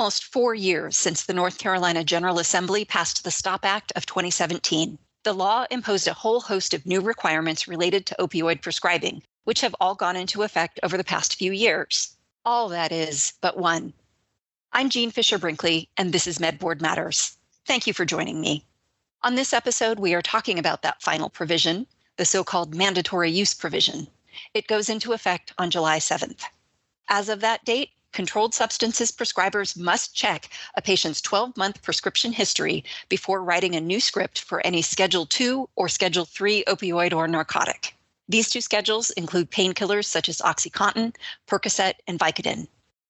almost 4 years since the North Carolina General Assembly passed the STOP Act of 2017. The law imposed a whole host of new requirements related to opioid prescribing, which have all gone into effect over the past few years. All that is, but one. I'm Fisher Brinkley, and this is MedBoard Matters. Thank you for joining me. On this episode, we are talking about that final provision, the so-called mandatory use provision. It goes into effect on July 7th. As of that date, controlled substances prescribers must check a patient's 12-month prescription history before writing a new script for any Schedule II or Schedule III opioid or narcotic. These two schedules include painkillers such as OxyContin, Percocet, and Vicodin.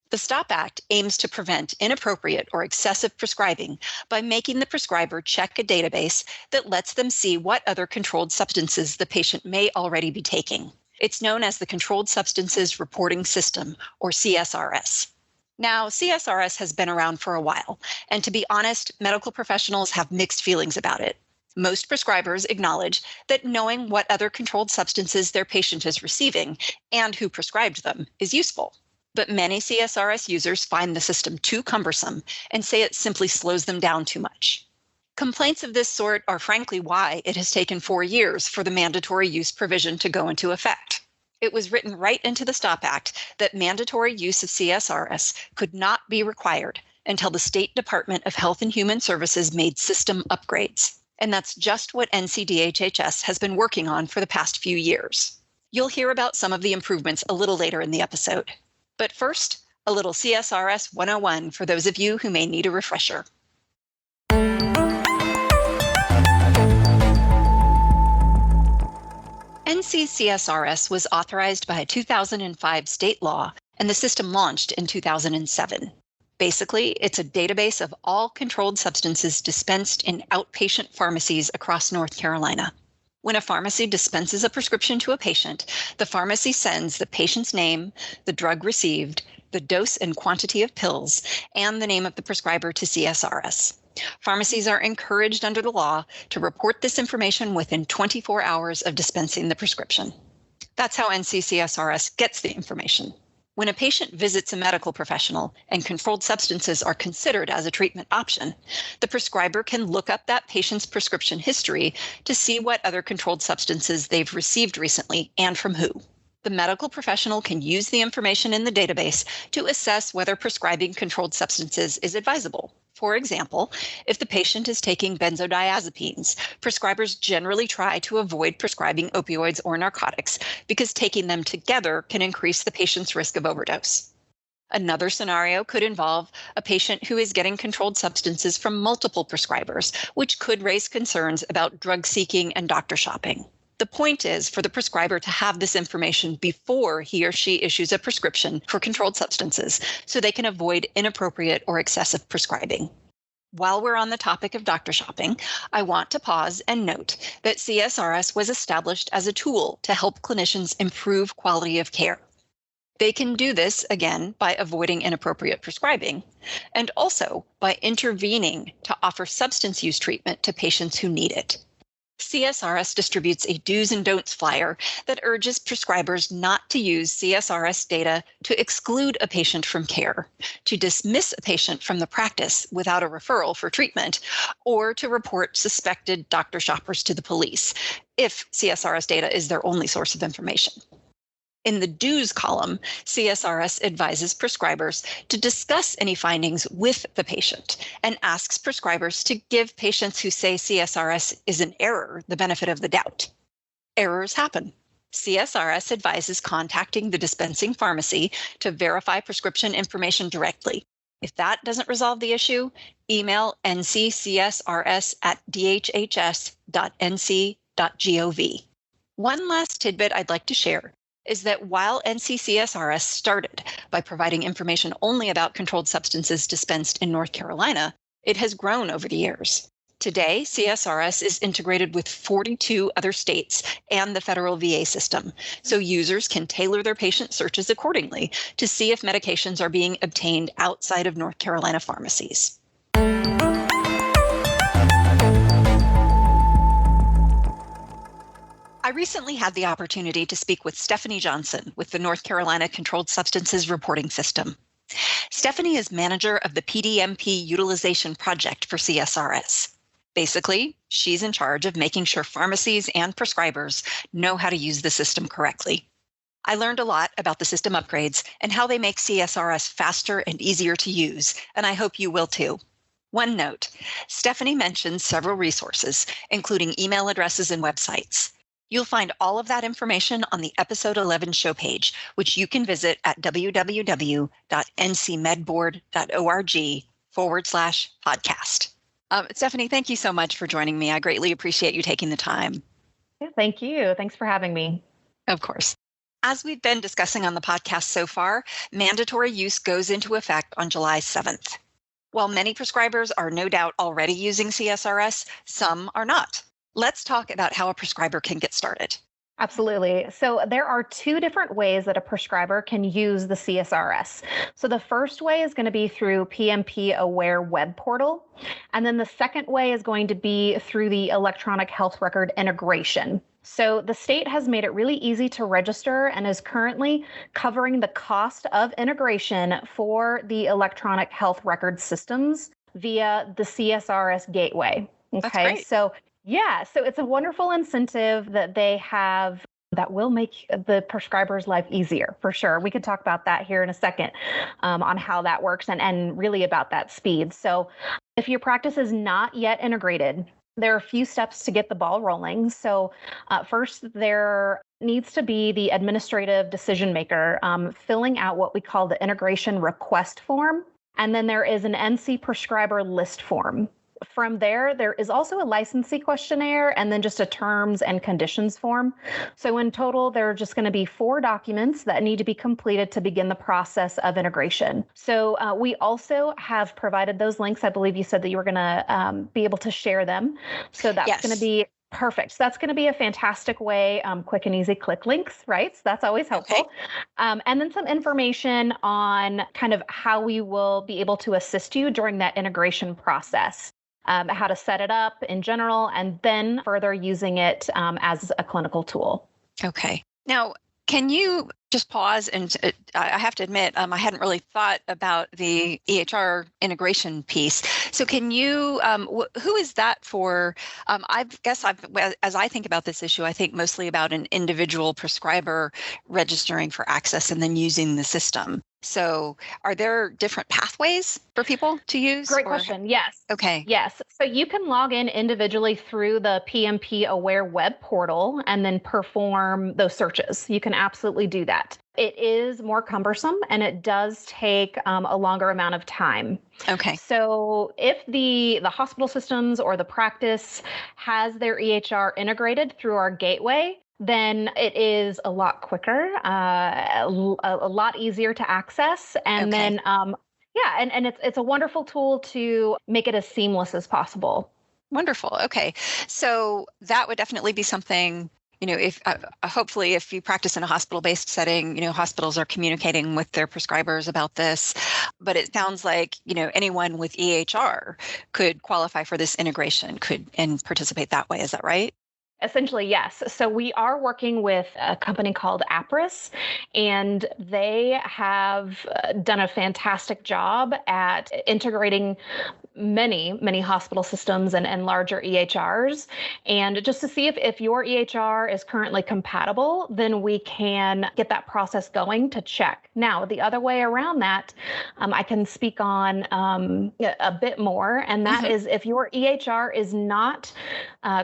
The STOP Act aims to prevent inappropriate or excessive prescribing by making the prescriber check a database that lets them see what other controlled substances the patient may already be taking. It's known as the Controlled Substances Reporting System, or CSRS. Now, CSRS has been around for a while, and to be honest, medical professionals have mixed feelings about it. Most prescribers acknowledge that knowing what other controlled substances their patient is receiving and who prescribed them is useful. But many CSRS users find the system too cumbersome and say it simply slows them down too much. Complaints of this sort are frankly why it has taken 4 years for the mandatory use provision to go into effect. It was written right into the STOP Act that mandatory use of CSRS could not be required until the State Department of Health and Human Services made system upgrades. And that's just what NC CSRS has been working on for the past few years. You'll hear about some of the improvements a little later in the episode. But first, a little CSRS 101 for those of you who may need a refresher. NC CSRS was authorized by a 2005 state law, and the system launched in 2007. Basically, it's a database of all controlled substances dispensed in outpatient pharmacies across North Carolina. When a pharmacy dispenses a prescription to a patient, the pharmacy sends the patient's name, the drug received, the dose and quantity of pills, and the name of the prescriber to CSRS. Pharmacies are encouraged under the law to report this information within 24 hours of dispensing the prescription. That's how NC CSRS gets the information. When a patient visits a medical professional and controlled substances are considered as a treatment option, the prescriber can look up that patient's prescription history to see what other controlled substances they've received recently and from who. The medical professional can use the information in the database to assess whether prescribing controlled substances is advisable. For example, if the patient is taking benzodiazepines, prescribers generally try to avoid prescribing opioids or narcotics because taking them together can increase the patient's risk of overdose. Another scenario could involve a patient who is getting controlled substances from multiple prescribers, which could raise concerns about drug seeking and doctor shopping. The point is for the prescriber to have this information before he or she issues a prescription for controlled substances so they can avoid inappropriate or excessive prescribing. While we're on the topic of doctor shopping, I want to pause and note that CSRS was established as a tool to help clinicians improve quality of care. They can do this, again, by avoiding inappropriate prescribing, and also by intervening to offer substance use treatment to patients who need it. CSRS distributes a do's and don'ts flyer that urges prescribers not to use CSRS data to exclude a patient from care, to dismiss a patient from the practice without a referral for treatment, or to report suspected doctor shoppers to the police if CSRS data is their only source of information. In the do's column, CSRS advises prescribers to discuss any findings with the patient and asks prescribers to give patients who say CSRS is an error the benefit of the doubt. Errors happen. CSRS advises contacting the dispensing pharmacy to verify prescription information directly. If that doesn't resolve the issue, email nccsrs@dhhs.nc.gov. One last tidbit I'd like to share is that while NC CSRS started by providing information only about controlled substances dispensed in North Carolina, it has grown over the years. Today, CSRS is integrated with 42 other states and the federal VA system, so users can tailor their patient searches accordingly to see if medications are being obtained outside of North Carolina pharmacies. I recently had the opportunity to speak with Stephanie Johnson with the North Carolina Controlled Substances Reporting System. Stephanie is manager of the PDMP Utilization Project for CSRS. Basically, she's in charge of making sure pharmacies and prescribers know how to use the system correctly. I learned a lot about the system upgrades and how they make CSRS faster and easier to use, and I hope you will too. One note, Stephanie mentioned several resources, including email addresses and websites. You'll find all of that information on the episode 11 show page, which you can visit at www.ncmedboard.org/podcast. Stephanie, thank you so much for joining me. I greatly appreciate you taking the time. Yeah, thank you. Thanks for having me. Of course. As we've been discussing on the podcast so far, mandatory use goes into effect on July 7th. While many prescribers are no doubt already using CSRS, some are not. Let's talk about how a prescriber can get started. Absolutely. So there are two different ways that a prescriber can use the CSRS. So the first way is going to be through PMP Aware web portal. And then the second way is going to be through the electronic health record integration. So the state has made it really easy to register and is currently covering the cost of integration for the electronic health record systems via the CSRS gateway. Okay, so it's a wonderful incentive that they have that will make the prescriber's life easier, for sure. We could talk about that here in a second on how that works and really about that speed. So if your practice is not yet integrated, there are a few steps to get the ball rolling. So first, there needs to be the administrative decision maker filling out what we call the integration request form. And then there is an NC prescriber list form. From there, there is also a licensee questionnaire and then just a terms and conditions form. So in total, there are just going to be 4 documents that need to be completed to begin the process of integration. So we also have provided those links. I believe you said that you were going to be able to share them. So that's going to be perfect. So that's going to be a fantastic way, quick and easy click links, right? So that's always helpful. Okay. And then some information on kind of how we will be able to assist you during that integration process. How to set it up in general, and then further using it as a clinical tool. Okay. Now, can you just pause? And I have to admit, I hadn't really thought about the EHR integration piece. So can you, who is that for? As I think about this issue, I think mostly about an individual prescriber registering for access and then using the system. So are there different pathways for people to use? Great question. Yes. Okay. Yes. So you can log in individually through the PMP Aware web portal and then perform those searches. You can absolutely do that. It is more cumbersome and it does take a longer amount of time. Okay. So if the hospital systems or the practice has their EHR integrated through our gateway, then it is a lot quicker, a lot easier to access. And then, it's a wonderful tool to make it as seamless as possible. Wonderful. Okay. So that would definitely be something, if hopefully if you practice in a hospital-based setting, hospitals are communicating with their prescribers about this, but it sounds like, anyone with EHR could qualify for this integration, and participate that way. Is that right? Essentially, yes. So we are working with a company called Apris, and they have done a fantastic job at integrating many hospital systems and larger EHRs. And just to see if your EHR is currently compatible, then we can get that process going to check. Now, the other way around that, I can speak on a bit more, and that is if your EHR is not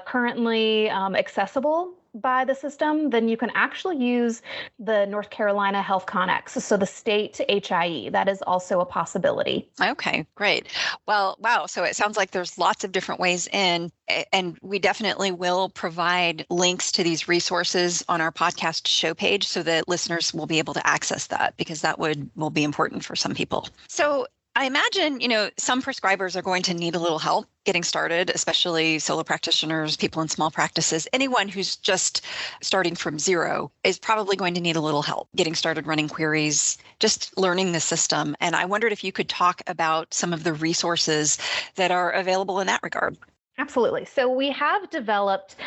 currently accessible by the system, then you can actually use the North Carolina Health Connex, so the state HIE. That is also a possibility. Okay, great. Well, wow. So it sounds like there's lots of different ways in, and we definitely will provide links to these resources on our podcast show page so that listeners will be able to access that, because that will be important for some people. So I imagine, some prescribers are going to need a little help getting started, especially solo practitioners, people in small practices. Anyone who's just starting from zero is probably going to need a little help getting started running queries, just learning the system. And I wondered if you could talk about some of the resources that are available in that regard. Absolutely. So we have developed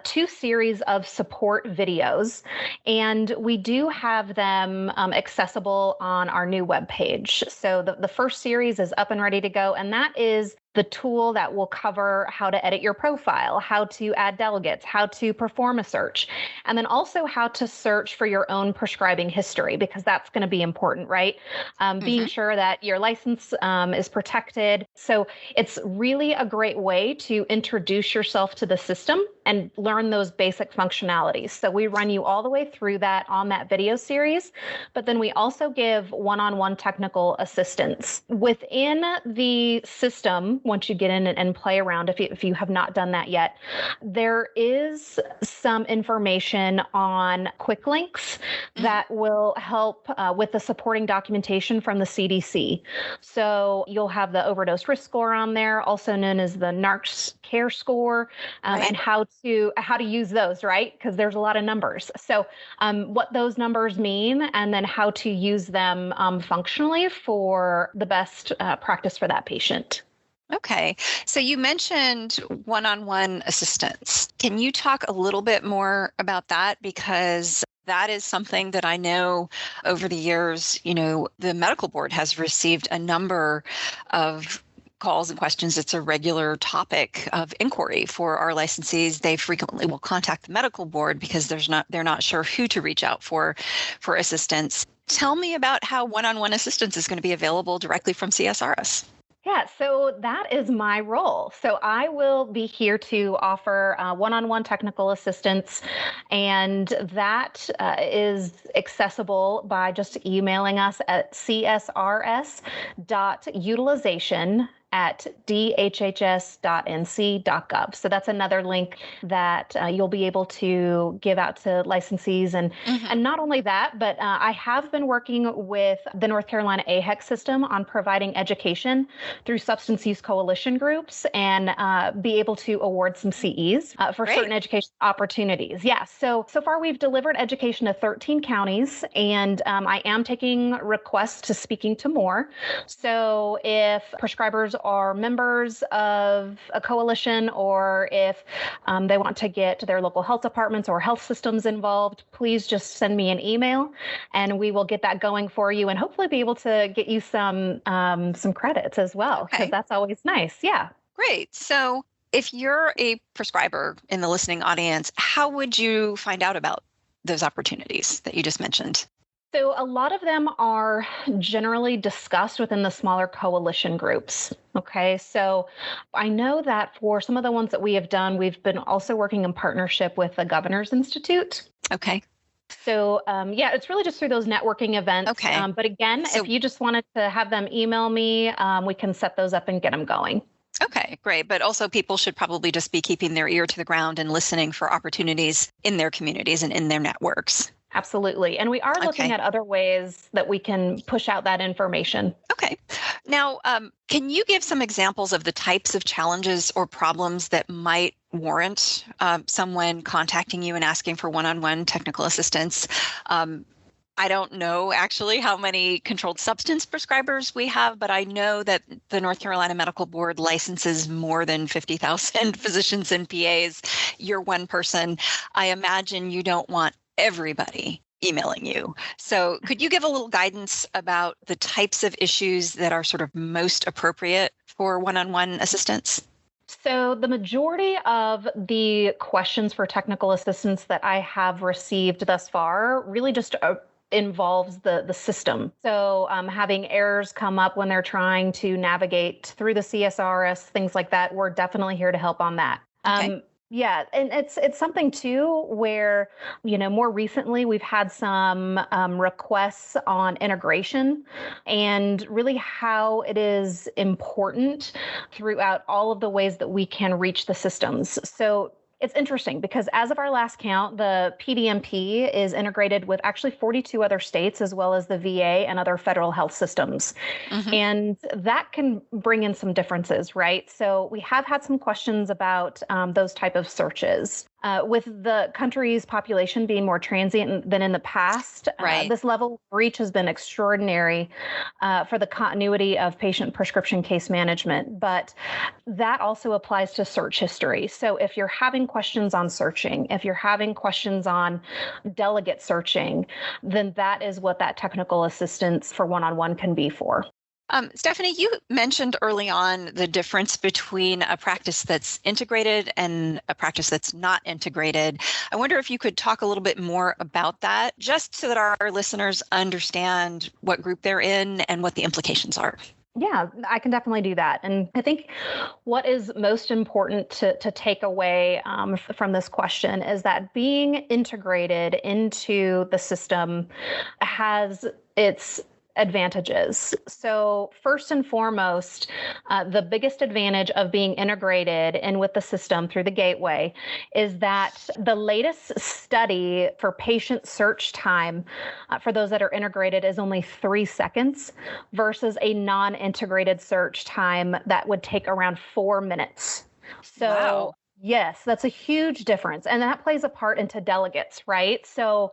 two series of support videos, and we do have them accessible on our new webpage. So the first series is up and ready to go, and that is the tool that will cover how to edit your profile, how to add delegates, how to perform a search, and then also how to search for your own prescribing history, because that's going to be important, right? Being sure that your license is protected. So it's really a great way to introduce yourself to the system and learn those basic functionalities. So we run you all the way through that on that video series, but then we also give one-on-one technical assistance within the system. Once you get in and play around, if you have not done that yet, there is some information on quick links that will help with the supporting documentation from the CDC. So you'll have the overdose risk score on there, also known as the NARCS care score, and how to use those, right? Because there's a lot of numbers. So what those numbers mean, and then how to use them functionally for the best practice for that patient. Okay. So you mentioned one-on-one assistance. Can you talk a little bit more about that? Because that is something that I know over the years, the medical board has received a number of calls and questions. It's a regular topic of inquiry for our licensees. They frequently will contact the medical board because they're not sure who to reach out for assistance. Tell me about how one-on-one assistance is going to be available directly from CSRS. Yeah, so that is my role. So I will be here to offer one-on-one technical assistance, and that is accessible by just emailing us at csrs.utilization@dhhs.nc.gov. So that's another link that you'll be able to give out to licensees. And not only that, but I have been working with the North Carolina AHEC system on providing education through substance use coalition groups and be able to award some CEs for certain education opportunities. Yeah, so far we've delivered education to 13 counties, and I am taking requests to speaking to more. So if prescribers are members of a coalition, or if they want to get their local health departments or health systems involved, please just send me an email and we will get that going for you, and hopefully be able to get you some credits as well, because that's always nice. Yeah. Great. So if you're a prescriber in the listening audience, how would you find out about those opportunities that you just mentioned? So a lot of them are generally discussed within the smaller coalition groups. Okay, so I know that for some of the ones that we have done, we've been also working in partnership with the Governor's Institute. Okay. So it's really just through those networking events. Okay. But again, if you just wanted to have them email me, we can set those up and get them going. Okay, great. But also people should probably just be keeping their ear to the ground and listening for opportunities in their communities and in their networks. Absolutely. And we are looking at other ways that we can push out that information. Okay. Now, can you give some examples of the types of challenges or problems that might warrant someone contacting you and asking for one-on-one technical assistance? I don't know actually how many controlled substance prescribers we have, but I know that the North Carolina Medical Board licenses more than 50,000 physicians and PAs. You're one person. I imagine you don't want everybody emailing you. So could you give a little guidance about the types of issues that are sort of most appropriate for one-on-one assistance? So the majority of the questions for technical assistance that I have received thus far really just involves the system. So having errors come up when they're trying to navigate through the CSRS, things like that, we're definitely here to help on that. Okay. Yeah, and it's something too where, more recently we've had some requests on integration and really how it is important throughout all of the ways that we can reach the systems. So it's interesting because as of our last count, the PDMP is integrated with actually 42 other states, as well as the VA and other federal health systems. And that can bring in some differences, right? So we have had some questions about those type of searches. With the country's population being more transient than in the past, Right. this level of reach has been extraordinary for the continuity of patient prescription case management. But that also applies to search history. So if you're having questions on searching, if you're having questions on delegate searching, then that is what that technical assistance for one-on-one can be for. Stephanie, you mentioned early on the difference between a practice that's integrated and a practice that's not integrated. I wonder if you could talk a little bit more about that, just so that our listeners understand what group they're in and what the implications are. Yeah, I can definitely do that. And I think what is most important to take away from this question is that being integrated into the system has its advantages. So first and foremost, the biggest advantage of being integrated in with the system through the gateway is that the latest study for patient search time for those that are integrated is only 3 seconds versus a non-integrated search time that would take around 4 minutes. So Wow. yes, that's a huge difference. And that plays a part into delegates, right? So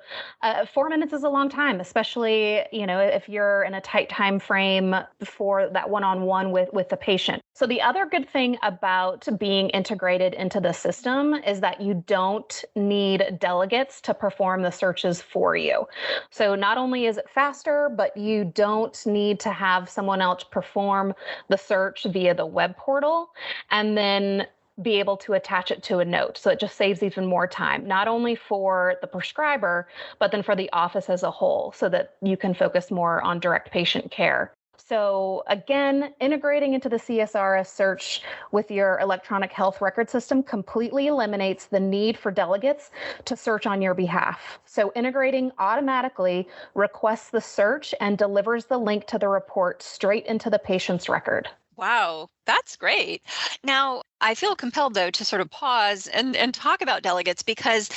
4 minutes is a long time, especially, if you're in a tight time frame for that one-on-one with the patient. So the other good thing about being integrated into the system is that you don't need delegates to perform the searches for you. So not only is it faster, but you don't need to have someone else perform the search via the web portal and then be able to attach it to a note. So it just saves even more time, not only for the prescriber, but then for the office as a whole, so that you can focus more on direct patient care. So again, integrating into the CSRS search with your electronic health record system completely eliminates the need for delegates to search on your behalf. So integrating automatically requests the search and delivers the link to the report straight into the patient's record. Wow, that's great. Now, I feel compelled, though, to sort of pause and talk about delegates because,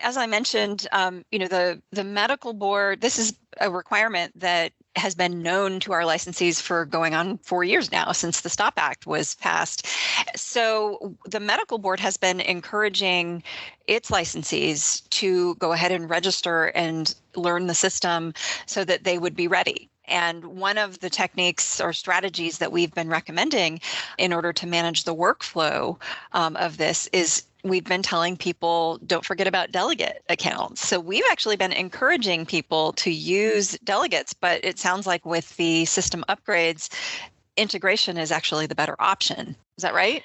as I mentioned, the medical board, this is a requirement that has been known to our licensees for going on 4 years now since the STOP Act was passed. So the medical board has been encouraging its licensees to go ahead and register and learn the system so that they would be ready. And one of the techniques or strategies that we've been recommending in order to manage the workflow of this is we've been telling people, don't forget about delegate accounts. So we've actually been encouraging people to use delegates, but it sounds like with the system upgrades, integration is actually the better option. Is that right?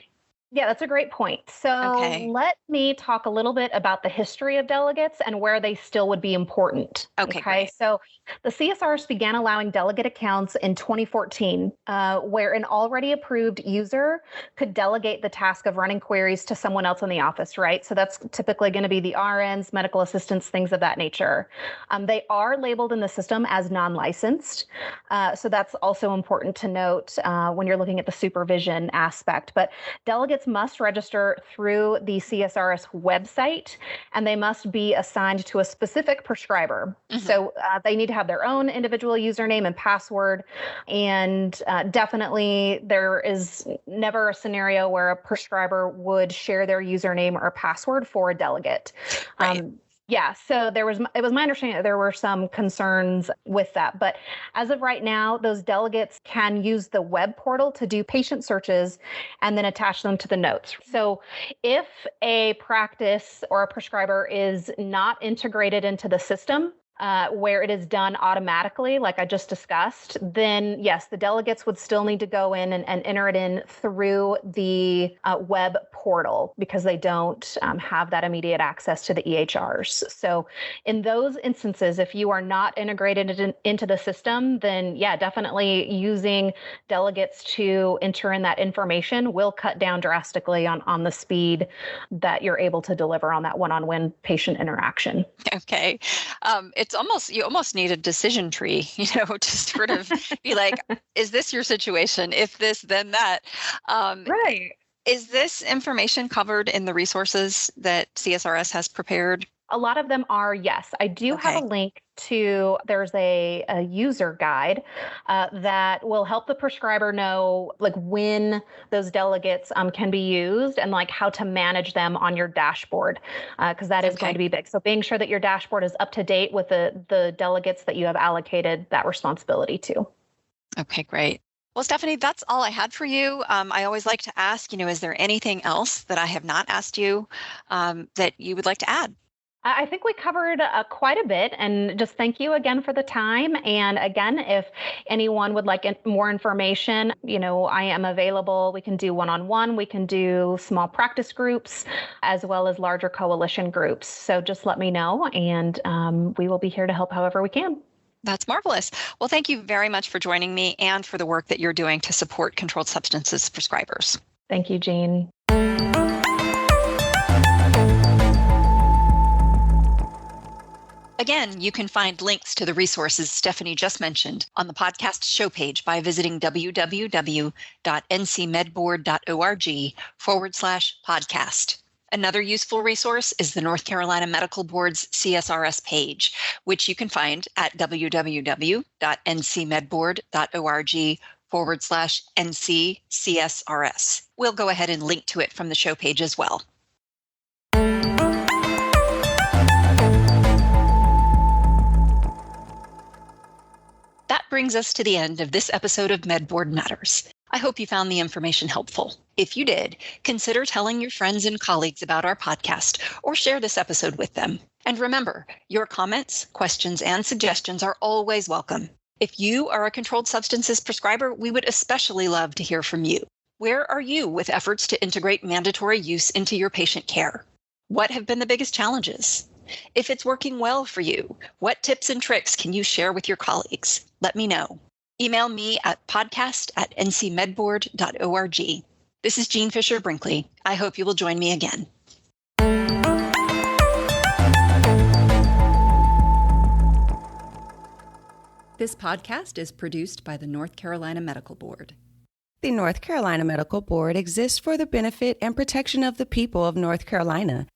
Yeah, that's a great point. So Okay. let me talk a little bit about the history of delegates and where they still would be important. Okay, great. So the CSRS began allowing delegate accounts in 2014, where an already approved user could delegate the task of running queries to someone else in the office, right? So that's typically going to be the RNs, medical assistants, things of that nature. They are labeled in the system as non-licensed. So that's also important to note when you're looking at the supervision aspect. But delegates must register through the CSRS website, and they must be assigned to a specific prescriber. Mhm. So they need to have their own individual username and password. And definitely, there is never a scenario where a prescriber would share their username or password for a delegate. Right. Yeah, so it was my understanding that there were some concerns with that. But as of right now, those delegates can use the web portal to do patient searches and then attach them to the notes. So if a practice or a prescriber is not integrated into the system, where it is done automatically, like I just discussed, then yes, the delegates would still need to go in and enter it in through the web portal because they don't have that immediate access to the EHRs. So in those instances, if you are not integrated into the system, then yeah, definitely using delegates to enter in that information will cut down drastically on the speed that you're able to deliver on that one-on-one patient interaction. Okay. You almost need a decision tree, to sort of be like, is this your situation? If this, then that. Right. Is this information covered in the resources that CSRS has prepared? A lot of them are, yes. I do have a Okay. link to, there's a user guide that will help the prescriber know like when those delegates can be used and like how to manage them on your dashboard, because that is going Okay. to be big. So being sure that your dashboard is up to date with the delegates that you have allocated that responsibility to. Okay, great. Well, Stephanie, that's all I had for you. I always like to ask, is there anything else that I have not asked you that you would like to add? I think we covered quite a bit, and just thank you again for the time. And again, if anyone would like more information, I am available. We can do one-on-one, we can do small practice groups, as well as larger coalition groups. So just let me know, and we will be here to help however we can. That's marvelous. Well, thank you very much for joining me and for the work that you're doing to support controlled substances prescribers. Thank you, Jean. Again, you can find links to the resources Stephanie just mentioned on the podcast show page by visiting www.ncmedboard.org/podcast. Another useful resource is the North Carolina Medical Board's CSRS page, which you can find at www.ncmedboard.org/NC CSRS. We'll go ahead and link to it from the show page as well. That brings us to the end of this episode of MedBoard Matters. I hope you found the information helpful. If you did, consider telling your friends and colleagues about our podcast or share this episode with them. And remember, your comments, questions, and suggestions are always welcome. If you are a controlled substances prescriber, we would especially love to hear from you. Where are you with efforts to integrate mandatory use into your patient care? What have been the biggest challenges? If it's working well for you, what tips and tricks can you share with your colleagues? Let me know. Email me at podcast@ncmedboard.org. This is Jean Fisher Brinkley. I hope you will join me again. This podcast is produced by the North Carolina Medical Board. The North Carolina Medical Board exists for the benefit and protection of the people of North Carolina